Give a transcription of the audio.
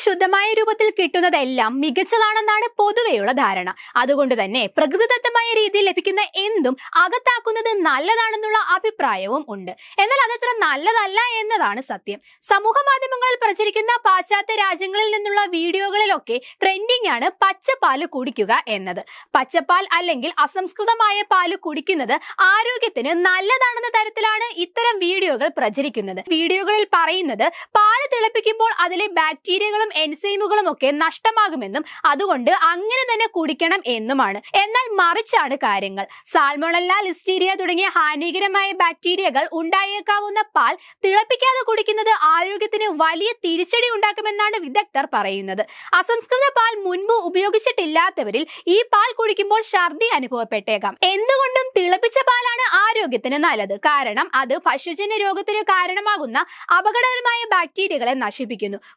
ശുദ്ധമായ രൂപത്തിൽ കിട്ടുന്നതെല്ലാം മികച്ചതാണെന്നാണ് പൊതുവെയുള്ള ധാരണ. അതുകൊണ്ട് തന്നെ പ്രകൃതിദത്തമായ രീതിയിൽ ലഭിക്കുന്ന എന്തും അകത്താക്കുന്നത് നല്ലതാണെന്നുള്ള അഭിപ്രായവും ഉണ്ട്. എന്നാൽ അതത്ര നല്ലതല്ല എന്നതാണ് സത്യം. സമൂഹ മാധ്യമങ്ങളിൽ പ്രചരിക്കുന്ന പാശ്ചാത്യ രാജ്യങ്ങളിൽ നിന്നുള്ള വീഡിയോകളിലൊക്കെ ട്രെൻഡിംഗ് ആണ് പച്ചപ്പാല് കുടിക്കുക എന്നത്. പച്ചപ്പാൽ അല്ലെങ്കിൽ അസംസ്കൃതമായ പാല് കുടിക്കുന്നത് ആരോഗ്യത്തിന് നല്ലതാണെന്ന തരത്തിലാണ് ഇത്തരം വീഡിയോകൾ പ്രചരിക്കുന്നത്. വീഡിയോകളിൽ പറയുന്നത് പാല് തിളപ്പിക്കുമ്പോൾ അതിലെ ബാക്ടീരിയകളും എൻസൈമുകളും ഒക്കെ നഷ്ടമാകുമെന്നും അതുകൊണ്ട് അങ്ങനെ തന്നെ കുടിക്കണം എന്നുമാണ്. എന്നാൽ മറിച്ചാണ് കാര്യങ്ങൾ. സാൽമോണല്ല, ലിസ്റ്റീരിയ തുടങ്ങിയ ഹാനികരമായ ബാക്ടീരിയകൾ ഉണ്ടായേക്കാവുന്ന പാൽ തിളപ്പിക്കാതെ കുടിക്കുന്നത് ആരോഗ്യത്തിന് വലിയ തിരിച്ചടി ഉണ്ടാക്കുമെന്നാണ് വിദഗ്ധർ പറയുന്നത്. അസംസ്കൃത പാൽ മുൻപ് ഉപയോഗിച്ചിട്ടില്ലാത്തവരിൽ ഈ പാൽ കുടിക്കുമ്പോൾ ഛർദി അനുഭവപ്പെട്ടേക്കാം. എന്തുകൊണ്ടും തിളപ്പിച്ച പാലാണ് ആരോഗ്യത്തിന് നല്ലത്. കാരണം അത് പശുജന്യ രോഗത്തിന് കാരണമാകുന്ന അപകടകരമായ ബാക്ടീരിയകളെ നശിപ്പിക്കുന്നു.